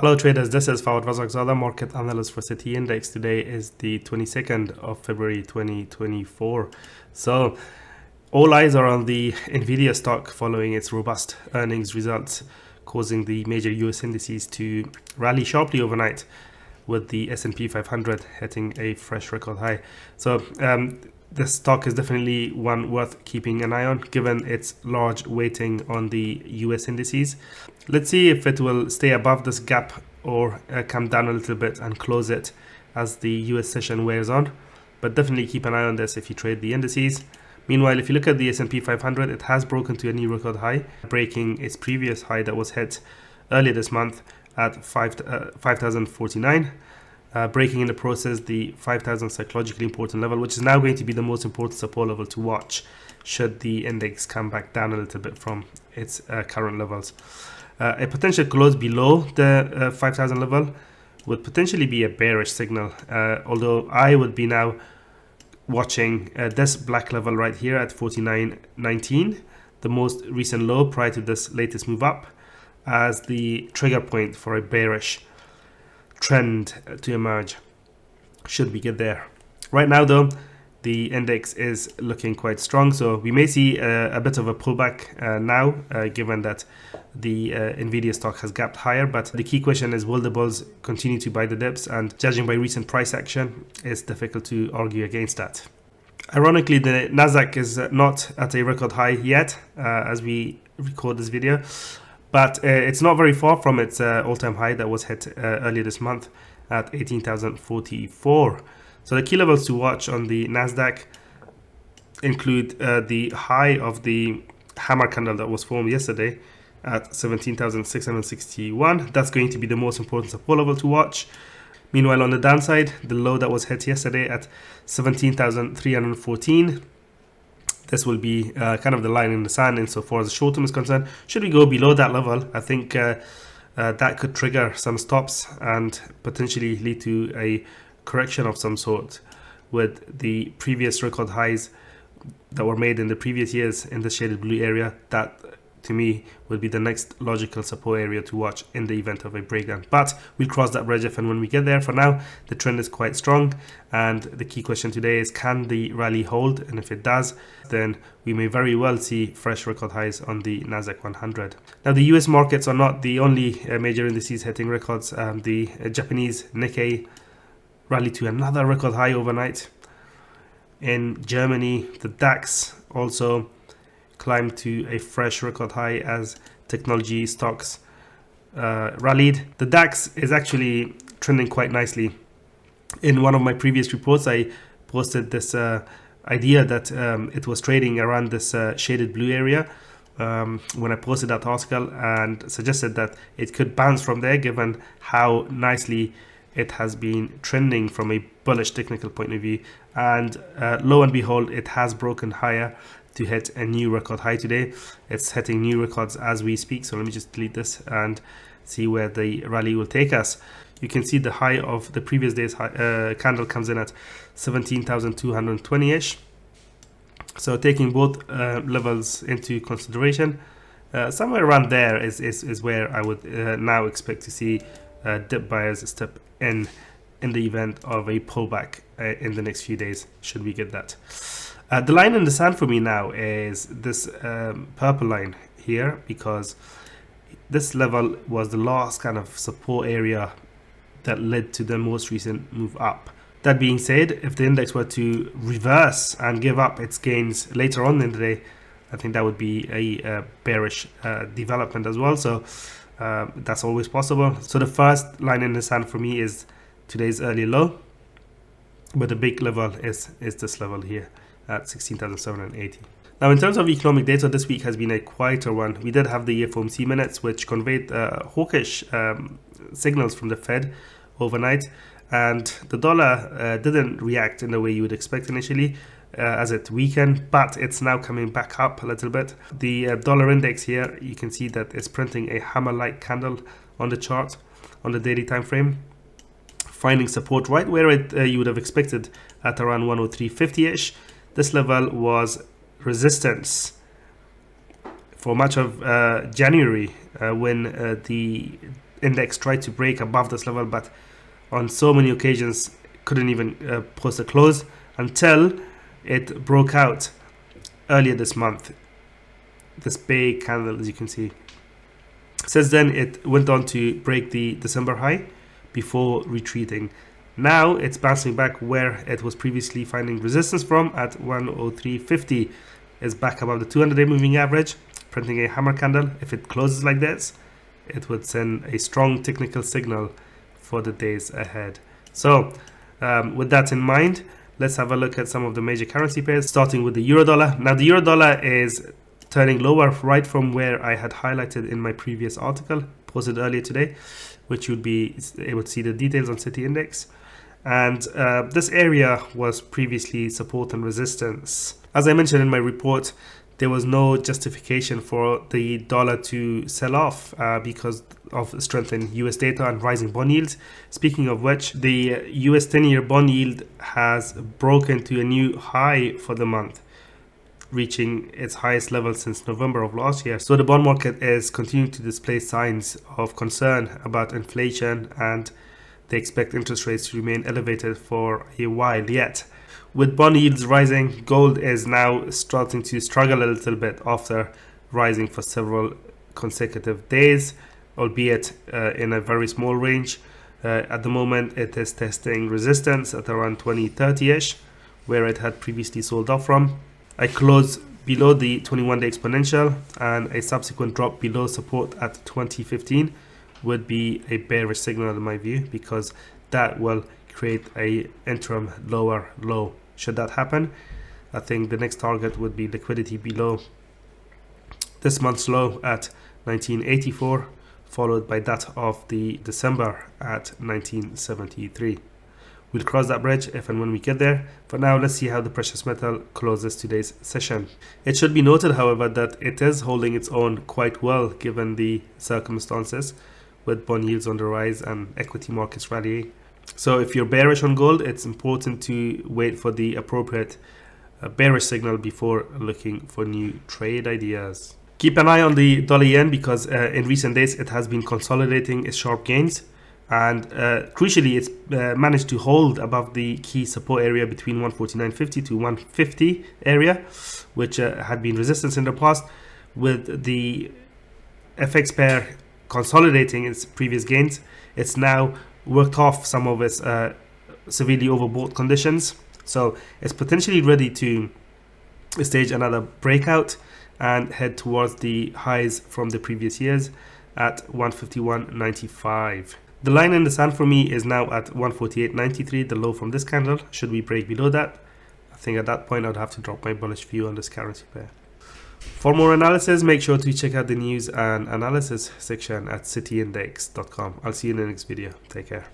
Hello traders, this is Fawad Razakzada, market analyst for City Index. Today is the 22nd of February 2024. So all eyes are on the Nvidia stock following its robust earnings results, causing the major US indices to rally sharply overnight, with the S&P 500 hitting a fresh record high. So this stock is definitely one worth keeping an eye on, given its large weighting on the US indices. Let's see if it will stay above this gap or come down a little bit and close it as the US session wears on. But definitely keep an eye on this if you trade the indices. Meanwhile, if you look at the S&P 500, it has broken to a new record high, breaking its previous high that was hit earlier this month at 5,049. Breaking in the process the 5,000 psychologically important level, which is now going to be the most important support level to watch should the index come back down a little bit from its current levels. A potential close below the 5,000 level would potentially be a bearish signal, although I would be now watching this black level right here at 49.19, the most recent low prior to this latest move up, as the trigger point for a bearish trend to emerge should we get there. Right now though, the index is looking quite strong, so we may see a bit of a pullback now, given that the Nvidia stock has gapped higher. But the key question is, will the bulls continue to buy the dips? And judging by recent price action, it's difficult to argue against that. Ironically, the Nasdaq is not at a record high yet as we record this video, but it's not very far from its all-time high that was hit earlier this month at 18,044. So the key levels to watch on the Nasdaq include the high of the hammer candle that was formed yesterday at 17,661. That's going to be the most important support level to watch. Meanwhile, on the downside, the low that was hit yesterday at 17,314. This will be kind of the line in the sand insofar as the short term is concerned. Should we go below that level, I think that could trigger some stops and potentially lead to a correction of some sort, with the previous record highs that were made in the previous years in the shaded blue area. That to me would be the next logical support area to watch in the event of a breakdown, but we'll cross that bridge if and when we get there. For now, the trend is quite strong, and the key question today is, can the rally hold? And if it does, then we may very well see fresh record highs on the Nasdaq 100. Now, the US markets are not the only major indices hitting records. The Japanese Nikkei rallied to another record high overnight. In Germany, the DAX also climbed to a fresh record high as technology stocks rallied. The DAX is actually trending quite nicely. In one of my previous reports, I posted this idea that it was trading around this shaded blue area when I posted that article, and suggested that it could bounce from there given how nicely it has been trending from a bullish technical point of view. And lo and behold, it has broken higher to hit a new record high today. It's hitting new records as we speak. So let me just delete this and see where the rally will take us. You can see the high of the previous day's candle comes in at 17,220-ish. So taking both levels into consideration, somewhere around there is where I would now expect to see dip buyers step in the event of a pullback in the next few days, should we get that. The line in the sand for me now is this purple line here, because this level was the last kind of support area that led to the most recent move up. That being said, if the index were to reverse and give up its gains later on in the day, I think that would be a bearish development as well. So that's always possible. So the first line in the sand for me is today's early low, but the big level is this level here at 16,780. Now, in terms of economic data, this week has been a quieter one. We did have the FOMC minutes, which conveyed hawkish signals from the Fed overnight, and the dollar didn't react in the way you would expect initially, as it weakened, but it's now coming back up a little bit. The dollar index here, you can see that it's printing a hammer-like candle on the chart on the daily time frame, finding support right where you would have expected at around 103.50-ish. This level was resistance for much of January when the index tried to break above this level, but on so many occasions couldn't even post a close until it broke out earlier this month. This big candle, as you can see. Since then, it went on to break the December high before retreating. Now it's bouncing back where it was previously finding resistance from at 103.50. It's back above the 200-day moving average, printing a hammer candle. If it closes like this, it would send a strong technical signal for the days ahead. So with that in mind, let's have a look at some of the major currency pairs, starting with the euro dollar. Now the euro dollar is turning lower right from where I had highlighted in my previous article posted earlier today, which you'll be able to see the details on City Index. And this area was previously support and resistance. As I mentioned in my report, there was no justification for the dollar to sell off because of strength in US data and rising bond yields. Speaking of which, the US 10-year bond yield has broken to a new high for the month, reaching its highest level since November of last year. So the bond market is continuing to display signs of concern about inflation, and they expect interest rates to remain elevated for a while yet. With bond yields rising, gold is now starting to struggle a little bit after rising for several consecutive days, albeit in a very small range. At the moment, it is testing resistance at around 2030-ish, where it had previously sold off from. I closed below the 21-day exponential, and a subsequent drop below support at 2015 would be a bearish signal in my view, because that will create a interim lower low. Should that happen, I think the next target would be liquidity below this month's low at 1984, followed by that of the December at 1973. We'll cross that bridge if and when we get there. For now, let's see how the precious metal closes today's session. It should be noted, however, that it is holding its own quite well given the circumstances, with bond yields on the rise and equity markets rallying. So if you're bearish on gold, it's important to wait for the appropriate bearish signal before looking for new trade ideas. Keep an eye on the dollar yen, because in recent days it has been consolidating its sharp gains, and crucially it's managed to hold above the key support area between 149.50 to 150 area, which had been resistance in the past. With the FX pair consolidating its previous gains, it's now worked off some of its severely overbought conditions, so it's potentially ready to stage another breakout and head towards the highs from the previous years at 151.95. The line in the sand for me is now at 148.93, the low from this candle. Should we break below that, I think at that point I'd have to drop my bullish view on this currency pair. For more analysis, make sure to check out the news and analysis section at cityindex.com. I'll see you in the next video. Take care.